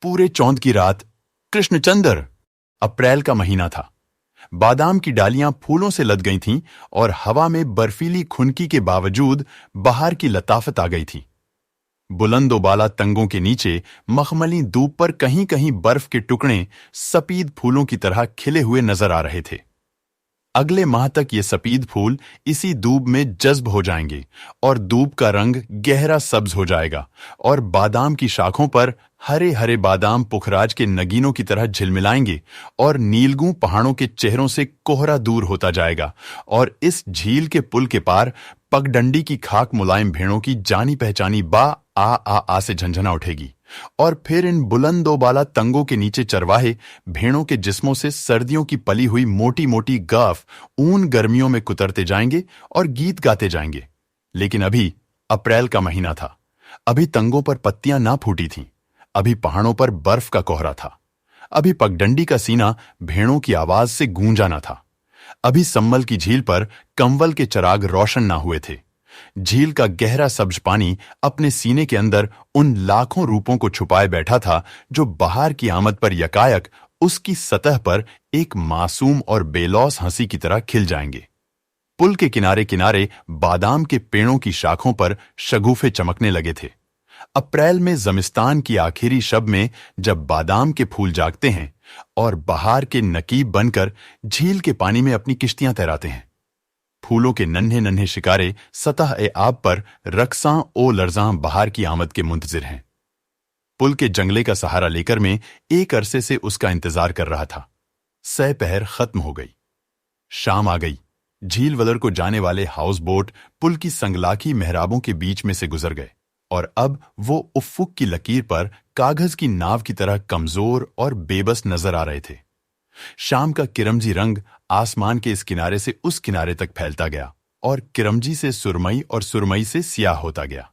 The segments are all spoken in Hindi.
पूरे चौंध की रात। कृष्णचंद्र। अप्रैल का महीना था। बादाम की डालियां फूलों से लद गई थीं और हवा में बर्फीली खुनकी के बावजूद बहार की लताफत आ गई थी। बुलंदोबाला तंगों के नीचे मखमली दूब पर कहीं कहीं बर्फ के टुकड़े सफेद फूलों की तरह खिले हुए नजर आ रहे थे। अगले माह तक ये सफेद फूल इसी दूब में जज्ब हो जाएंगे और दूब का रंग गहरा सब्ज हो जाएगा और बादाम की शाखों पर हरे हरे बादाम पुखराज के नगीनों की तरह झिलमिलाएंगे और नीलगू पहाड़ों के चेहरों से कोहरा दूर होता जाएगा और इस झील के पुल के पार पगडंडी की खाक मुलायम भेड़ों की जानी पहचानी बा आ से झंझना उठेगी और फिर इन बुलंदोबाला तंगों के नीचे चरवाहे भेड़ों के जिस्मों से सर्दियों की पली हुई मोटी मोटी गाफ ऊन गर्मियों में कुतरते जाएंगे और गीत गाते जाएंगे। लेकिन अभी अप्रैल का महीना था। अभी तंगों पर पत्तियां ना फूटी थीं। अभी पहाड़ों पर बर्फ का कोहरा था। अभी पगडंडी का सीना भेड़ों की आवाज से गूंजा ना था। अभी सम्मल की झील पर कंवल के चराग रोशन ना हुए थे। झील का गहरा सब्ज पानी अपने सीने के अंदर उन लाखों रूपों को छुपाए बैठा था जो बहार की आमद पर यकायक उसकी सतह पर एक मासूम और बेलौस हंसी की तरह खिल जाएंगे। पुल के किनारे किनारे बादाम के पेड़ों की शाखों पर शगुफे चमकने लगे थे। अप्रैल में जमिस्तान की आखिरी शब में जब बादाम के फूल जागते हैं और बहार के नकीब बनकर झील के पानी में अपनी किश्तियां तैराते हैं। फूलों के नन्हे नन्हे शिकारे सतह ए आब पर रक्सां ओ लर्जां बहार की आमद के मुंतजिर हैं। पुल के जंगले का सहारा लेकर मैं एक अरसे से उसका इंतजार कर रहा था। सह पहर खत्म हो गई। शाम आ गई। झील वलर को जाने वाले हाउस बोट पुल की संगलाखी मेहराबों के बीच में से गुजर गए और अब वो उफ़्फ़ुक की लकीर पर कागज की नाव की तरह कमजोर और बेबस नजर आ रहे थे। शाम का किरमजी रंग आसमान के इस किनारे से उस किनारे तक फैलता गया और किरमजी से सुरमई और सुरमई से सियाह होता गया।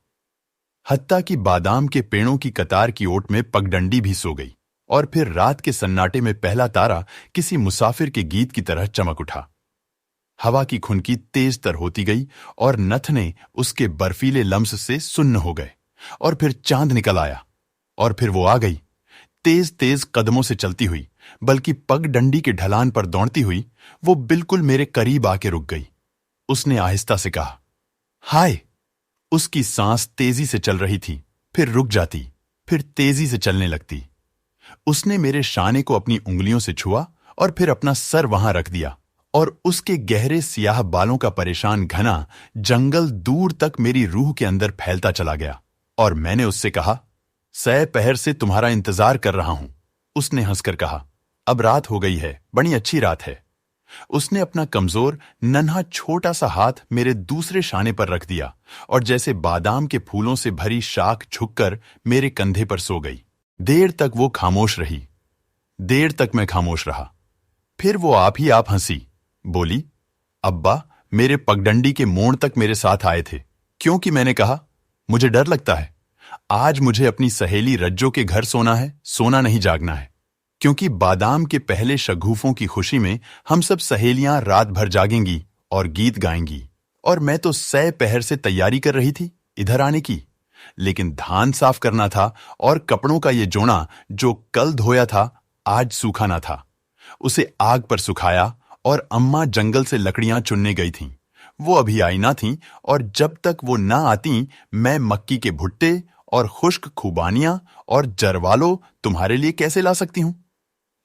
हत्ता कि बादाम के पेड़ों की कतार की ओट में पगडंडी भी सो गई और फिर रात के सन्नाटे में पहला तारा किसी मुसाफिर के गीत की तरह चमक उठा। हवा की खुनकी तेज तर होती गई और नथने उसके बर्फीले लम्स से सुन्न हो गए और फिर चांद निकल आया और फिर वो आ गई, तेज तेज कदमों से चलती हुई, बल्कि पगडंडी के ढलान पर दौड़ती हुई वो बिल्कुल मेरे करीब आके रुक गई। उसने आहिस्ता से कहा, हाय। उसकी सांस तेजी से चल रही थी, फिर रुक जाती, फिर तेजी से चलने लगती। उसने मेरे शाने को अपनी उंगलियों से छुआ और फिर अपना सर वहां रख दिया और उसके गहरे सियाह बालों का परेशान घना जंगल दूर तक मेरी रूह के अंदर फैलता चला गया और मैंने उससे कहा, सह पहर से तुम्हारा इंतजार कर रहा हूं। उसने हंसकर कहा, अब रात हो गई है, बड़ी अच्छी रात है। उसने अपना कमजोर नन्हा छोटा सा हाथ मेरे दूसरे शाने पर रख दिया और जैसे बादाम के फूलों से भरी शाख झुककर मेरे कंधे पर सो गई। देर तक वो खामोश रही। देर तक मैं खामोश रहा। फिर वो आप ही आप हंसी, बोली, अब्बा मेरे पगडंडी के मोड़ तक मेरे साथ आए थे। क्योंकि मैंने कहा, मुझे डर लगता है। आज मुझे अपनी सहेली रज्जो के घर सोना है, सोना नहीं जागना है। क्योंकि बादाम के पहले शगुफों की खुशी में हम सब सहेलियां रात भर जागेंगी और गीत गाएंगी और मैं तो सह पहर से तैयारी कर रही थी इधर आने की। लेकिन धान साफ करना था और कपड़ों का ये जोड़ा जो कल धोया था आज सूखा ना था। उसे आग पर सुखाया और अम्मा जंगल से लकड़ियां चुनने गई थीं। वो अभी आई ना थीं और जब तक वो ना आती मैं मक्की के भुट्टे और खुश्क खुबानियां और जरवालो तुम्हारे लिए कैसे ला सकती हूं।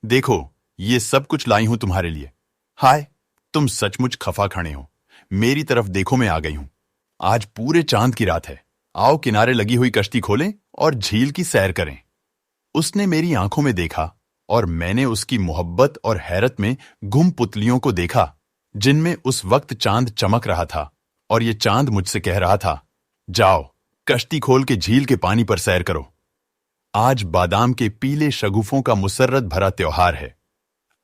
देखो ये सब कुछ लाई हूं तुम्हारे लिए। हाय, तुम सचमुच खफा खड़े हो। मेरी तरफ देखो, मैं आ गई हूं। आज पूरे चांद की रात है। आओ किनारे लगी हुई कश्ती खोलें और झील की सैर करें। उसने मेरी आंखों में देखा और मैंने उसकी मोहब्बत और हैरत में गुम पुतलियों को देखा जिनमें उस वक्त चांद चमक रहा था और ये चांद मुझसे कह रहा था, जाओ कश्ती खोल के झील के पानी पर सैर करो। आज बादाम के पीले शगुफों का मुसर्रत भरा त्योहार है।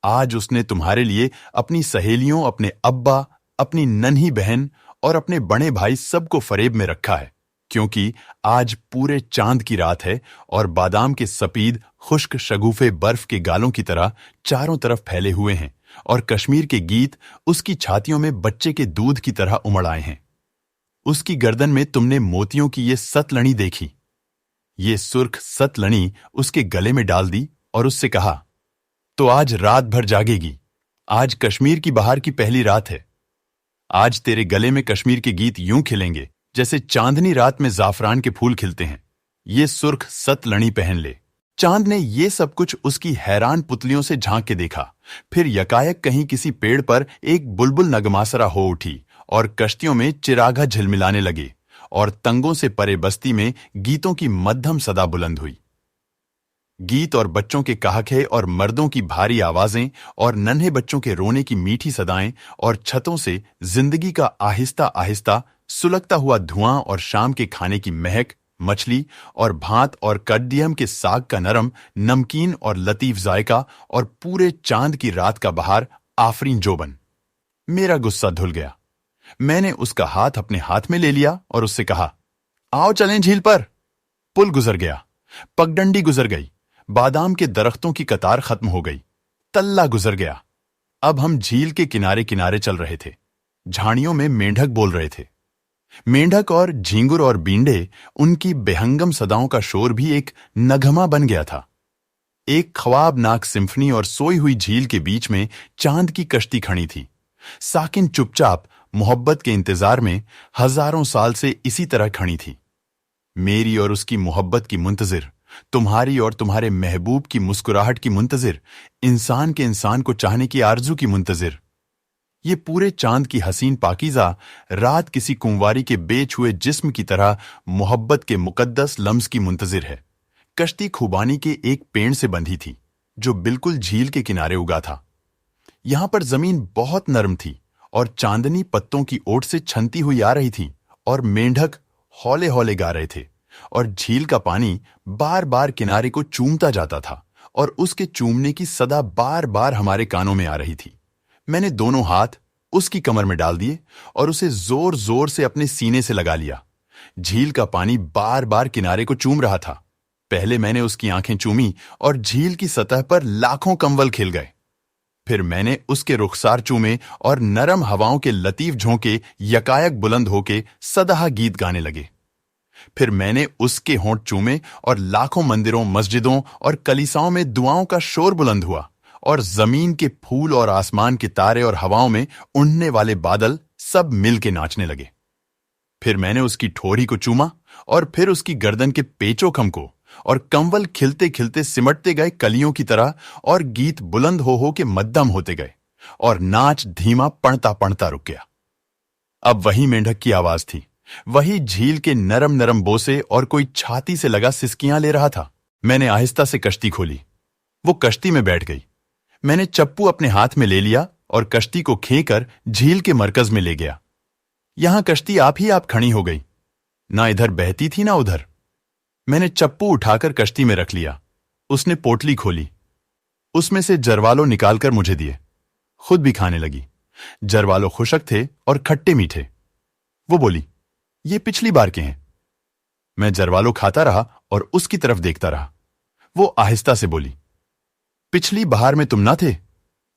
आज उसने तुम्हारे लिए अपनी सहेलियों, अपने अब्बा, अपनी नन्ही बहन और अपने बड़े भाई सबको फरेब में रखा है, क्योंकि आज पूरे चांद की रात है और बादाम के सफेद खुश्क शगुफे बर्फ के गालों की तरह चारों तरफ फैले हुए हैं और कश्मीर के गीत उसकी छातियों में बच्चे के दूध की तरह उमड़ आए हैं। उसकी गर्दन में तुमने मोतियों की ये सतलड़ी देखी। ये सुर्ख सतलनी उसके गले में डाल दी और उससे कहा, तो आज रात भर जागेगी। आज कश्मीर की बहार की पहली रात है। आज तेरे गले में कश्मीर के गीत यूं खिलेंगे जैसे चांदनी रात में जाफरान के फूल खिलते हैं। ये सुर्ख सतलनी पहन ले। चांद ने ये सब कुछ उसकी हैरान पुतलियों से झांक के देखा। फिर यकायक कहीं किसी पेड़ पर एक बुलबुल नगमासरा हो उठी और कश्तियों में चिरागा झिलमिलाने लगे और तंगों से परे बस्ती में गीतों की मध्यम सदा बुलंद हुई। गीत और बच्चों के काहखे और मर्दों की भारी आवाजें और नन्हे बच्चों के रोने की मीठी सदाएं और छतों से जिंदगी का आहिस्ता आहिस्ता सुलगता हुआ धुआं और शाम के खाने की महक, मछली और भात और कड्डियम के साग का नरम, नमकीन और लतीफ जायका और पूरे चांद की रात का बहार आफरीन जोबन। मेरा गुस्सा धुल गया। मैंने उसका हाथ अपने हाथ में ले लिया और उससे कहा, आओ चलें झील पर। पुल गुजर गया, पगडंडी गुजर गई, बादाम के दरख्तों की कतार खत्म हो गई, तल्ला गुजर गया। अब हम झील के किनारे किनारे चल रहे थे। झाड़ियों में मेंढक बोल रहे थे। मेंढक और झींगुर और बींडे, उनकी बेहंगम सदाओं का शोर भी एक नगमा बन गया था। एक ख्वाबनाक सिम्फनी और सोई हुई झील के बीच में चांद की कश्ती खड़ी थी। साकिन चुपचाप मोहब्बत के इंतजार में हजारों साल से इसी तरह खड़ी थी। मेरी और उसकी मोहब्बत की मुंतजिर, तुम्हारी और तुम्हारे महबूब की मुस्कुराहट की मुंतजिर, इंसान के इंसान को चाहने की आरजू की मुंतजिर। ये पूरे चांद की हसीन पाकीज़ा रात किसी कुंवारी के बेछुए जिस्म की तरह मोहब्बत के मुकद्दस लम्स की मुंतजिर है। कश्ती खुबानी के एक पेड़ से बंधी थी जो बिल्कुल झील के किनारे उगा था। यहां पर जमीन बहुत नरम थी और चांदनी पत्तों की ओट से छनती हुई आ रही थी और मेंढक हौले हौले गा रहे थे और झील का पानी बार बार किनारे को चूमता जाता था और उसके चूमने की सदा बार बार हमारे कानों में आ रही थी। मैंने दोनों हाथ उसकी कमर में डाल दिए और उसे जोर जोर से अपने सीने से लगा लिया। झील का पानी बार बार किनारे को चूम रहा था। पहले मैंने उसकी आंखें चूमी और झील की सतह पर लाखों कंवल खिल गए। फिर मैंने उसके रुखसार चूमे और नरम हवाओं के लतीफ झोंके यकायक बुलंद होके सदाहा गीत गाने लगे। फिर मैंने उसके होंठ चूमे और लाखों मंदिरों, मस्जिदों और कलीसाओं में दुआओं का शोर बुलंद हुआ और जमीन के फूल और आसमान के तारे और हवाओं में उड़ने वाले बादल सब मिल के नाचने लगे। फिर मैंने उसकी ठोड़ी को चूमा और फिर उसकी गर्दन के पेचोखम को, और कंवल खिलते खिलते सिमटते गए कलियों की तरह और गीत बुलंद हो के मध्यम होते गए और नाच धीमा पड़ता पड़ता रुक गया। अब वही मेंढक की आवाज थी, वही झील के नरम नरम बोसे और कोई छाती से लगा सिसकियां ले रहा था। मैंने आहिस्ता से कश्ती खोली। वो कश्ती में बैठ गई। मैंने चप्पू अपने हाथ में ले लिया और कश्ती को खींचकर झील के मरकज में ले गया। यहां कश्ती आप ही आप खड़ी हो गई, ना इधर बहती थी ना उधर। मैंने चप्पू उठाकर कश्ती में रख लिया। उसने पोटली खोली, उसमें से जरवालो निकालकर मुझे दिए। खुद भी खाने लगी। जरवालो खुशक थे और खट्टे मीठे। वो बोली, ये पिछली बार के हैं। मैं जरवालो खाता रहा और उसकी तरफ देखता रहा। वो आहिस्ता से बोली, पिछली बहार में तुम ना थे,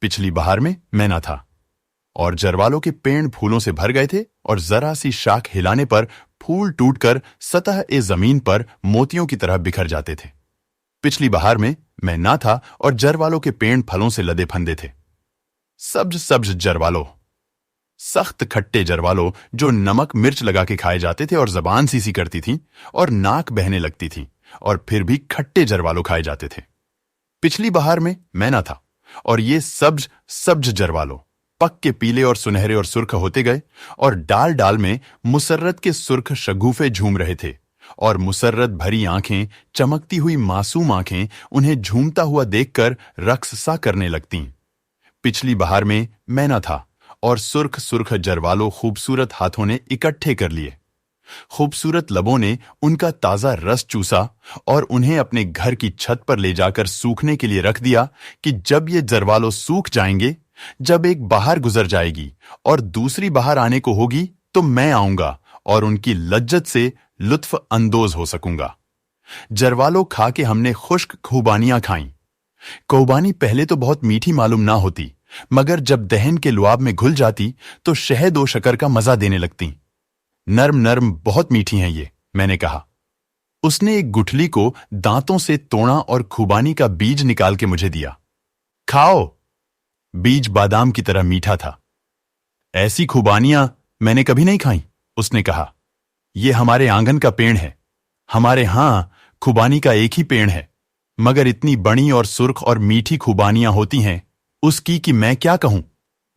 पिछली बहार में मैं ना था। और जरवालों के पेड़ फूलों से भर गए थे और जरा सी शाख हिलाने पर फूल टूटकर सतह ए जमीन पर मोतियों की तरह बिखर जाते थे। पिछली बहार में मैं ना था और जरवालों के पेड़ फलों से लदे फंदे थे। सब्ज सब्ज जरवालो, सख्त खट्टे जरवालो जो नमक मिर्च लगा के खाए जाते थे और जबान सीसी करती थी और नाक बहने लगती थी, और फिर भी खट्टे जरवालो खाए जाते थे। पिछली बहार में मैं ना था और ये सब्ज सब्ज जरवालो पक के पीले और सुनहरे और सुर्ख होते गए और डाल डाल में मुसर्रत के सुर्ख शगुफे झूम रहे थे और मुसर्रत भरी आंखें, चमकती हुई मासूम आंखें उन्हें झूमता हुआ देखकर रक्स सा करने लगतीं। पिछली बहार में मैं ना था और सुर्ख सुर्ख जरवालो खूबसूरत हाथों ने इकट्ठे कर लिए। खूबसूरत लबों ने उनका ताजा रस चूसा और उन्हें अपने घर की छत पर ले जाकर सूखने के लिए रख दिया कि जब ये जरवालो सूख जाएंगे, जब एक बहार गुजर जाएगी और दूसरी बहार आने को होगी, तो मैं आऊंगा और उनकी लज्जत से लुत्फ अंदोज हो सकूंगा। जरवालो खा के हमने खुश्क खुबानियां खाईं। खुबानी पहले तो बहुत मीठी मालूम ना होती, मगर जब दहन के लुआब में घुल जाती तो शहद और शक्कर का मजा देने लगती। नर्म नर्म बहुत मीठी हैं ये, मैंने कहा। उसने एक गुठली को दांतों से तोड़ा और खुबानी का बीज निकाल के मुझे दिया। खाओ। बीज बादाम की तरह मीठा था। ऐसी खुबानियां मैंने कभी नहीं खाई, उसने कहा। यह हमारे आंगन का पेड़ है। हमारे यहां खुबानी का एक ही पेड़ है, मगर इतनी बड़ी और सुर्ख और मीठी खुबानियां होती हैं उसकी कि मैं क्या कहूं।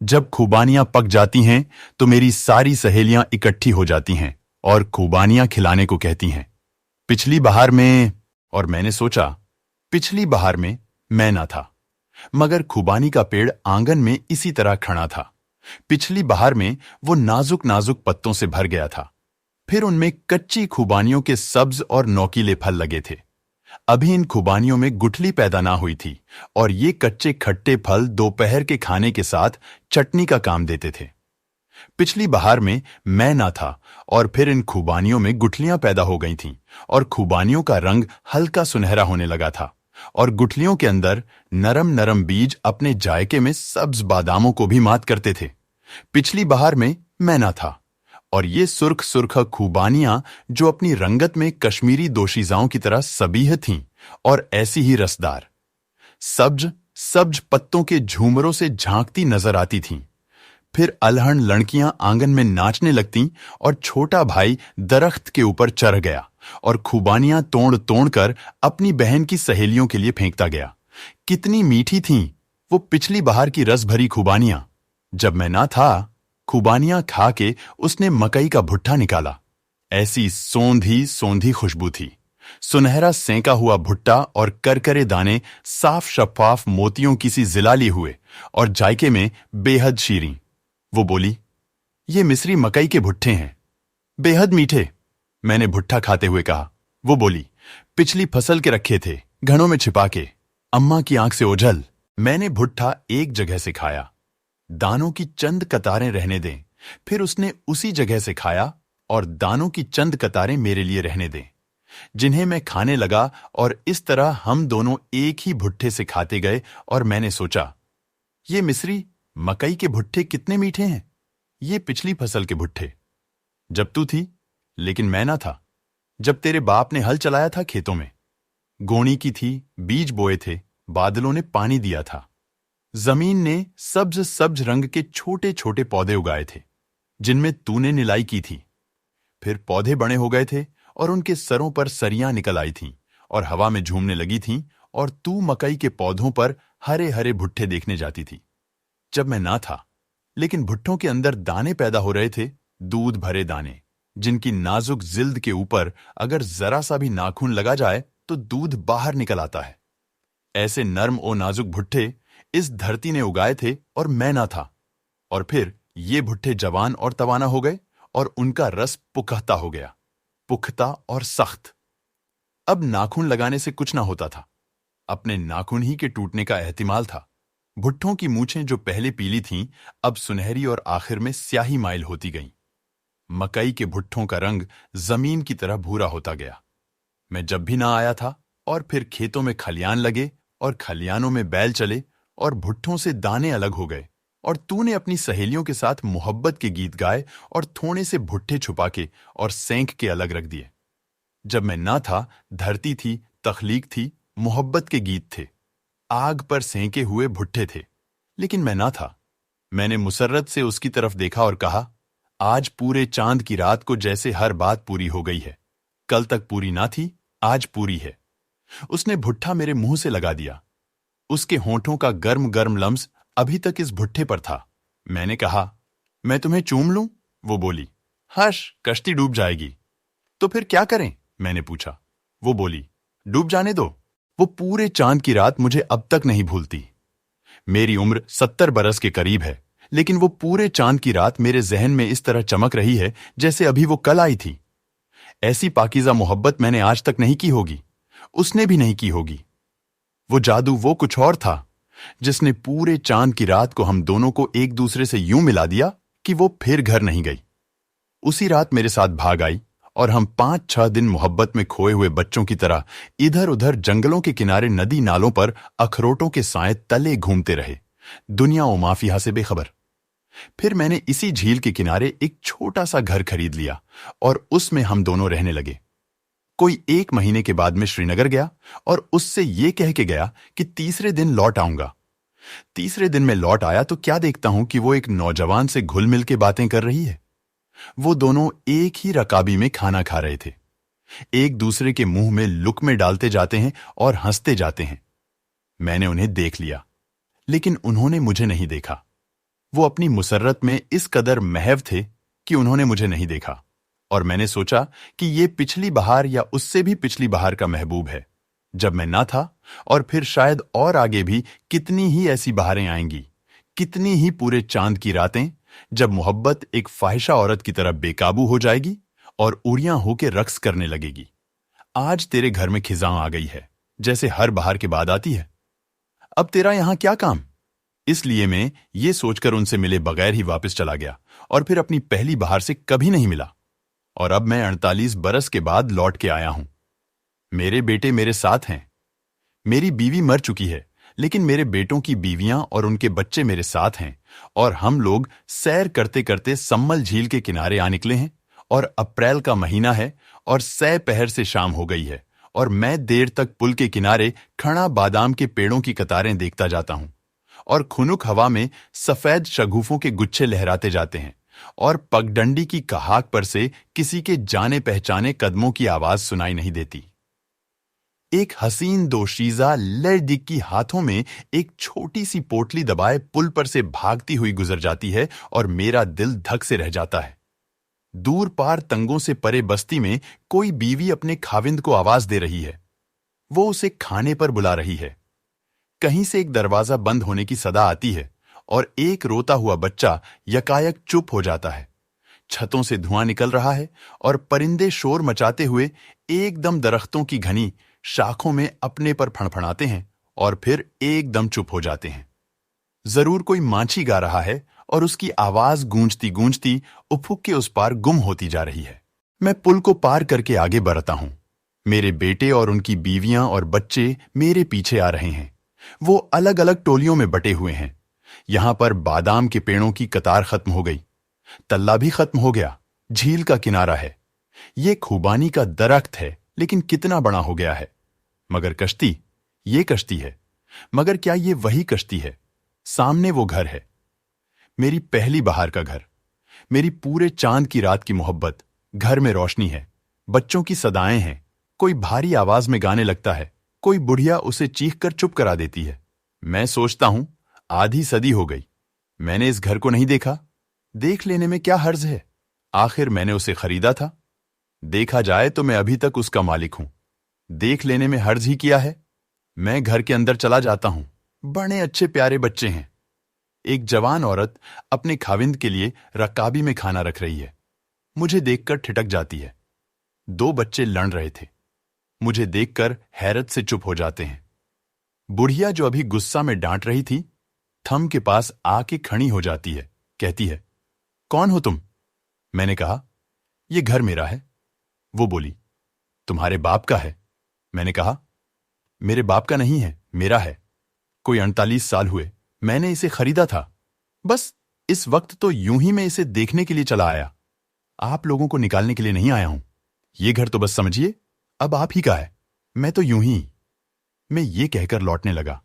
जब खुबानियां पक जाती हैं तो मेरी सारी सहेलियां इकट्ठी हो जाती हैं और खुबानियां खिलाने को कहती हैं। पिछली बहार में, और मैंने सोचा, पिछली बहार में मैं ना था, मगर खुबानी का पेड़ आंगन में इसी तरह खड़ा था। पिछली बहार में वो नाजुक नाजुक पत्तों से भर गया था। फिर उनमें कच्ची खुबानियों के सब्ज और नोकीले फल लगे थे। अभी इन खुबानियों में गुठली पैदा ना हुई थी और ये कच्चे खट्टे फल दोपहर के खाने के साथ चटनी का काम देते थे। पिछली बहार में मैं ना था और फिर इन खुबानियों में गुठलियां पैदा हो गई थीं और खुबानियों का रंग हल्का सुनहरा होने लगा था और गुठलियों के अंदर नरम नरम बीज अपने जायके में सब्ज बादामों को भी मात करते थे। पिछली बहार में मैं ना था और ये सुर्ख सुर्ख खुबानियां जो अपनी रंगत में कश्मीरी दोशीजाओं की तरह सबीह थीं और ऐसी ही रसदार, सब्ज सब्ज पत्तों के झूमरों से झांकती नजर आती थीं। फिर अलहन लड़कियां आंगन में नाचने लगतीं और छोटा भाई दरख्त के ऊपर चढ़ गया और खुबानियां तोड़ तोड़ कर अपनी बहन की सहेलियों के लिए फेंकता गया। कितनी मीठी थीं वो पिछली बहार की रस भरी खुबानियां। जब मैं ना था, खुबानियां खा के उसने मकई का भुट्टा निकाला। ऐसी सोंधी सोंधी खुशबू थी। सुनहरा सेंका हुआ भुट्टा और करकरे दाने साफ शफाफ मोतियों की सी जिलाली हुए और जायके में बेहद शीरीं। वो बोली, ये मिस्री मकई के भुट्टे हैं, बेहद मीठे। मैंने भुट्टा खाते हुए कहा। वो बोली, पिछली फसल के रखे थे, घड़ों में छिपा के, अम्मा की आंख से ओझल। मैंने भुट्टा एक जगह से खाया। दानों की चंद कतारें रहने दें। फिर उसने उसी जगह से खाया और दानों की चंद कतारें मेरे लिए रहने दें, जिन्हें मैं खाने लगा और इस तरह हम दोनों एक ही भुट्टे से खाते गए। और मैंने सोचा, ये मिस्री मकई के भुट्टे कितने मीठे हैं। ये पिछली फसल के भुट्टे, जब तू थी लेकिन मैं ना था, जब तेरे बाप ने हल चलाया था खेतों में, गोणी की थी, बीज बोए थे, बादलों ने पानी दिया था, जमीन ने सब्ज सब्ज रंग के छोटे छोटे पौधे उगाए थे जिनमें तूने निलाई की थी। फिर पौधे बड़े हो गए थे और उनके सरों पर सरियां निकल आई थीं और हवा में झूमने लगी थीं और तू मकई के पौधों पर हरे हरे भुट्टे देखने जाती थी। जब मैं ना था, लेकिन भुट्टों के अंदर दाने पैदा हो रहे थे, दूध भरे दाने, जिनकी नाजुक जिल्द के ऊपर अगर जरा सा भी नाखून लगा जाए तो दूध बाहर निकल आता है। ऐसे नर्म और नाजुक भुट्टे इस धरती ने उगाए थे और मैं ना था। और फिर ये भुट्टे जवान और तवाना हो गए और उनका रस पुख्ता हो गया, पुख्ता और सख्त। अब नाखून लगाने से कुछ ना होता था, अपने नाखून ही के टूटने का एहतिमाल था। भुट्टों की मूछें जो पहले पीली थीं अब सुनहरी और आखिर में स्याही माइल होती गईं। मकई के भुट्टों का रंग जमीन की तरह भूरा होता गया। मैं जब भी ना आया था और फिर खेतों में खलियान लगे और खलियानों में बैल चले और भुट्टों से दाने अलग हो गए और तूने अपनी सहेलियों के साथ मोहब्बत के गीत गाए और थोड़े से भुट्टे छुपा के और सेंक के अलग रख दिए। जब मैं ना था, धरती थी, तख्लीक थी, मोहब्बत के गीत थे, आग पर सेंके हुए भुट्टे थे, लेकिन मैं ना था। मैंने मुसर्रत से उसकी तरफ देखा और कहा, आज पूरे चांद की रात को जैसे हर बात पूरी हो गई है। कल तक पूरी ना थी, आज पूरी है। उसने भुट्टा मेरे मुंह से लगा दिया। उसके होंठों का गर्म गर्म लम्स अभी तक इस भुट्टे पर था। मैंने कहा, मैं तुम्हें चूम लूं? वो बोली, हर्ष, कश्ती डूब जाएगी। तो फिर क्या करें? मैंने पूछा। वो बोली, डूब जाने दो। वो पूरे चांद की रात मुझे अब तक नहीं भूलती। मेरी उम्र 70 बरस के करीब है, लेकिन वो पूरे चांद की रात मेरे जहन में इस तरह चमक रही है जैसे अभी वो कल आई थी। ऐसी पाकीज़ा मोहब्बत मैंने आज तक नहीं की होगी, उसने भी नहीं की होगी। वो जादू, वो कुछ और था जिसने पूरे चांद की रात को हम दोनों को एक दूसरे से यूं मिला दिया कि वो फिर घर नहीं गई। उसी रात मेरे साथ भाग आई और हम 5-6 दिन मोहब्बत में खोए हुए बच्चों की तरह इधर उधर जंगलों के किनारे, नदी नालों पर अखरोटों के साए तले घूमते रहे, दुनिया व माफिया से बेखबर। फिर मैंने इसी झील के किनारे एक छोटा सा घर खरीद लिया और उसमें हम दोनों रहने लगे। कोई 1 महीने के बाद में श्रीनगर गया और उससे ये कह के गया कि तीसरे दिन लौट आऊंगा। तीसरे दिन मैं लौट आया तो क्या देखता हूं कि वो एक नौजवान से घुल मिल के बातें कर रही है। वो दोनों एक ही रकाबी में खाना खा रहे थे, एक दूसरे के मुंह में लुक़्मे डालते जाते हैं और हंसते जाते हैं। मैंने उन्हें देख लिया, लेकिन उन्होंने मुझे नहीं देखा। वो अपनी मुसर्रत में इस कदर महव थे कि उन्होंने मुझे नहीं देखा, और मैंने सोचा कि ये पिछली बहार या उससे भी पिछली बहार का महबूब है, जब मैं ना था, और फिर शायद और आगे भी कितनी ही ऐसी बहारें आएंगी, कितनी ही पूरे चांद की रातें, जब मोहब्बत एक फाहिशा औरत की तरह बेकाबू हो जाएगी और उड़ियां होके रक्स करने लगेगी। आज तेरे घर में खिजां आ गई है, जैसे हर बहार के बाद आती है। अब तेरा यहां क्या काम? इसलिए मैं ये सोचकर उनसे मिले बगैर ही वापस चला गया और फिर अपनी पहली बहार से कभी नहीं मिला। और अब मैं 48 बरस के बाद लौट के आया हूं। मेरे बेटे मेरे साथ हैं। मेरी बीवी मर चुकी है, लेकिन मेरे बेटों की बीवियां और उनके बच्चे मेरे साथ हैं, और हम लोग सैर करते करते सम्मल झील के किनारे आ निकले हैं। और अप्रैल का महीना है और सै पहर से शाम हो गई है, और मैं देर तक पुल के किनारे खड़ा बादाम के पेड़ों की कतारें देखता जाता हूं, और खुनुक हवा में सफेद शगुफों के गुच्छे लहराते जाते हैं, और पगडंडी की कहाक पर से किसी के जाने पहचाने कदमों की आवाज सुनाई नहीं देती। एक हसीन दोशीजा लड़दिक्की हाथों में एक छोटी सी पोटली दबाए पुल पर से भागती हुई गुजर जाती है, और मेरा दिल धक से रह जाता है। दूर पार तंगों से परे बस्ती में कोई बीवी अपने खाविंद को आवाज दे रही है। वो उसे खाने पर बुला रही है। कहीं से एक दरवाजा बंद होने की सदा आती है, और एक रोता हुआ बच्चा यकायक चुप हो जाता है। छतों से धुआं निकल रहा है, और परिंदे शोर मचाते हुए एकदम दरख्तों की घनी शाखों में अपने पर फणफणाते हैं, और फिर एकदम चुप हो जाते हैं। जरूर कोई माछी गा रहा है, और उसकी आवाज गूंजती गूंजती उफुक के उस पार गुम होती जा रही है। मैं पुल को पार करके आगे बढ़ता हूं। मेरे बेटे और उनकी बीवियां और बच्चे मेरे पीछे आ रहे हैं। वो अलग अलग टोलियों में बटे हुए हैं। यहां पर बादाम के पेड़ों की कतार खत्म हो गई, तल्ला भी खत्म हो गया, झील का किनारा है। ये खुबानी का दरख्त है, लेकिन कितना बड़ा हो गया है। मगर कश्ती, ये कश्ती है। मगर क्या ये वही कश्ती है? सामने वो घर है, मेरी पहली बहार का घर, मेरी पूरे चांद की रात की मोहब्बत। घर में रोशनी है, बच्चों की सदाएं हैं। कोई भारी आवाज में गाने लगता है, कोई बुढ़िया उसे चीख कर चुप करा देती है। मैं सोचता हूं, आधी सदी हो गई, मैंने इस घर को नहीं देखा। देख लेने में क्या हर्ज है? आखिर मैंने उसे खरीदा था। देखा जाए तो मैं अभी तक उसका मालिक हूं। देख लेने में हर्ज ही किया है। मैं घर के अंदर चला जाता हूं। बड़े अच्छे प्यारे बच्चे हैं। एक जवान औरत अपने खाविंद के लिए रकाबी में खाना रख रही है। मुझे देखकर ठिठक जाती है। 2 बच्चे लड़ रहे थे। मुझे देखकर हैरत से चुप हो जाते हैं। बुढ़िया जो अभी गुस्सा में डांट रही थी, थम के पास आके खड़ी हो जाती है। कहती है, कौन हो तुम? मैंने कहा, यह घर मेरा है। वो बोली, तुम्हारे बाप का है। मैंने कहा, मेरे बाप का नहीं है, मेरा है। कोई 48 साल हुए मैंने इसे खरीदा था। बस इस वक्त तो यूं ही मैं इसे देखने के लिए चला आया। आप लोगों को निकालने के लिए नहीं आया हूं। ये घर तो बस समझिए अब आप ही का है। मैं तो यूं ही। मैं ये कहकर लौटने लगा।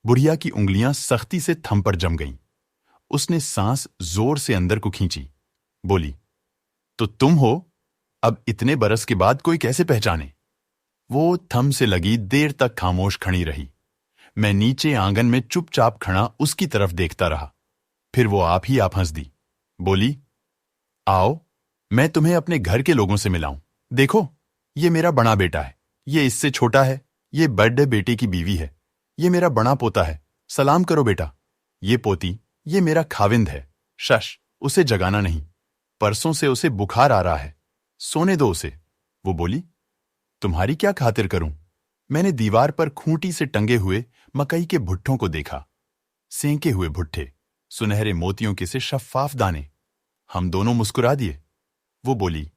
बुढ़िया की उंगलियां सख्ती से थम पर जम गईं। उसने सांस जोर से अंदर को खींची। बोली, तो तुम हो? अब इतने बरस के बाद कोई कैसे पहचाने? वो थम से लगी देर तक खामोश खड़ी रही। मैं नीचे आंगन में चुपचाप खड़ा उसकी तरफ देखता रहा। फिर वो आप ही आप हंस दी। बोली, आओ मैं तुम्हें अपने घर के लोगों से मिलाऊं। देखो, ये मेरा बड़ा बेटा है, ये इससे छोटा है, ये बड़े बेटे की बीवी है, ये मेरा बड़ा पोता है। सलाम करो बेटा। ये पोती, ये मेरा खाविंद है। शश, उसे जगाना नहीं। परसों से उसे बुखार आ रहा है, सोने दो उसे। वो बोली, तुम्हारी क्या खातिर करूं? मैंने दीवार पर खूंटी से टंगे हुए मकई के भुट्टों को देखा। सेंके हुए भुट्टे, सुनहरे मोतियों के से शफ्फाफ दाने। हम दोनों मुस्कुरा दिए। वो बोली,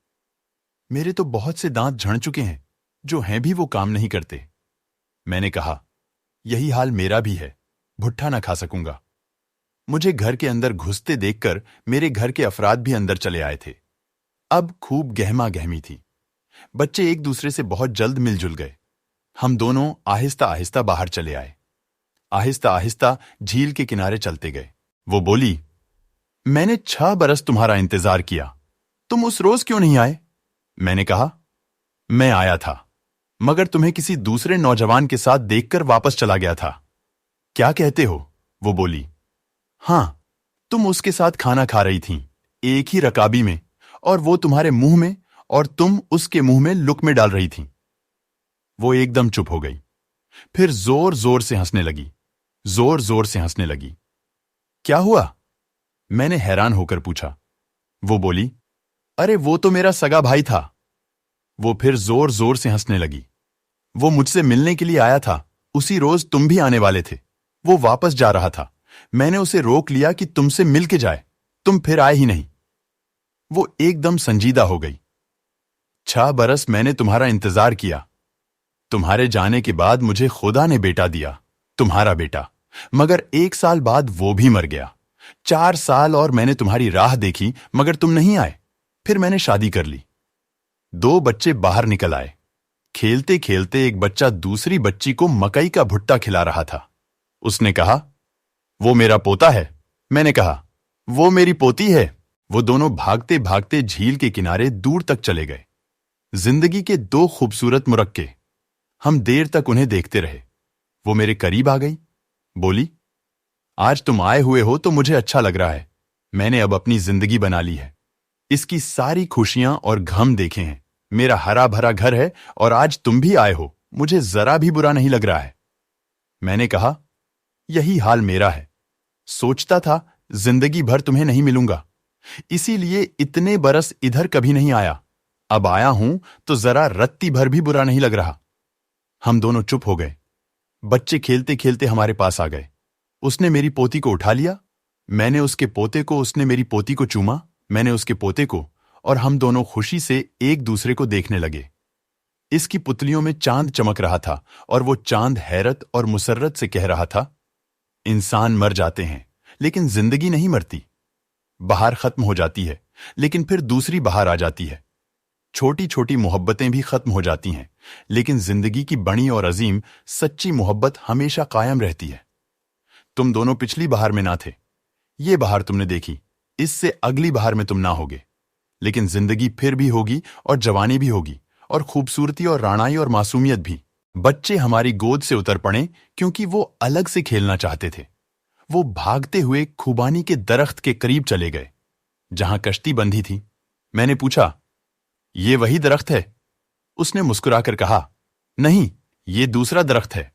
मेरे तो बहुत से दांत झड़ चुके हैं, जो हैं भी वो काम नहीं करते। मैंने कहा, यही हाल मेरा भी है, भुट्टा ना खा सकूंगा। मुझे घर के अंदर घुसते देखकर मेरे घर के अफराद भी अंदर चले आए थे। अब खूब गहमा गहमी थी। बच्चे एक दूसरे से बहुत जल्द मिलजुल गए। हम दोनों आहिस्ता आहिस्ता बाहर चले आए। आहिस्ता आहिस्ता झील के किनारे चलते गए। वो बोली, मैंने 6 बरस तुम्हारा इंतजार किया, तुम उस रोज क्यों नहीं आए? मैंने कहा, मैं आया था, मगर तुम्हें किसी दूसरे नौजवान के साथ देखकर वापस चला गया था। क्या कहते हो? वो बोली, हां, तुम उसके साथ खाना खा रही थीं, एक ही रकाबी में, और वो तुम्हारे मुंह में और तुम उसके मुंह में लुक्मे डाल रही थीं। वो एकदम चुप हो गई, फिर जोर जोर से हंसने लगी, जोर जोर से हंसने लगी। क्या हुआ? मैंने हैरान होकर पूछा। वो बोली, अरे वो तो मेरा सगा भाई था। वो फिर जोर जोर से हंसने लगी। वो मुझसे मिलने के लिए आया था, उसी रोज तुम भी आने वाले थे। वो वापस जा रहा था, मैंने उसे रोक लिया कि तुमसे मिल के जाए, तुम फिर आए ही नहीं। वो एकदम संजीदा हो गई। 6 बरस मैंने तुम्हारा इंतजार किया। तुम्हारे जाने के बाद मुझे खुदा ने बेटा दिया, तुम्हारा बेटा, मगर 1 साल बाद वो भी मर गया। 4 साल और मैंने तुम्हारी राह देखी, मगर तुम नहीं आए। फिर मैंने शादी कर ली। 2 बच्चे बाहर निकल आए। खेलते खेलते एक बच्चा दूसरी बच्ची को मकई का भुट्टा खिला रहा था। उसने कहा, वो मेरा पोता है। मैंने कहा, वो मेरी पोती है। वो दोनों भागते भागते झील के किनारे दूर तक चले गए। जिंदगी के 2 खूबसूरत मुरक्के। हम देर तक उन्हें देखते रहे। वो मेरे करीब आ गई, बोली, आज तुम आए हुए हो तो मुझे अच्छा लग रहा है। मैंने अब अपनी जिंदगी बना ली है। इसकी सारी खुशियां और गम देखे हैं। मेरा हरा भरा घर है और आज तुम भी आए हो, मुझे जरा भी बुरा नहीं लग रहा है। मैंने कहा, यही हाल मेरा है। सोचता था जिंदगी भर तुम्हें नहीं मिलूंगा, इसीलिए इतने बरस इधर कभी नहीं आया। अब आया हूं तो जरा रत्ती भर भी बुरा नहीं लग रहा। हम दोनों चुप हो गए। बच्चे खेलते खेलते हमारे पास आ गए। उसने मेरी पोती को उठा लिया, मैंने उसके पोते को, उसने मेरी पोती को चूमा, मैंने उसके पोते को, और हम दोनों खुशी से एक दूसरे को देखने लगे। इसकी पुतलियों में चांद चमक रहा था और वो चांद हैरत और मुसर्रत से कह रहा था, इंसान मर जाते हैं लेकिन जिंदगी नहीं मरती। बहार खत्म हो जाती है लेकिन फिर दूसरी बहार आ जाती है। छोटी छोटी मोहब्बतें भी खत्म हो जाती हैं, लेकिन जिंदगी की बड़ी और अजीम सच्ची मोहब्बत हमेशा कायम रहती है। तुम दोनों पिछली बहार में ना थे, ये बहार तुमने देखी, इससे अगली बहार में तुम ना होगे, लेकिन जिंदगी फिर भी होगी और जवानी भी होगी और खूबसूरती और राणाई और मासूमियत भी। बच्चे हमारी गोद से उतर पड़े क्योंकि वो अलग से खेलना चाहते थे। वो भागते हुए खुबानी के दरख्त के करीब चले गए जहां कश्ती बंधी थी। मैंने पूछा, ये वही दरख्त है? उसने मुस्कुराकर कहा, नहीं, ये दूसरा दरख्त है।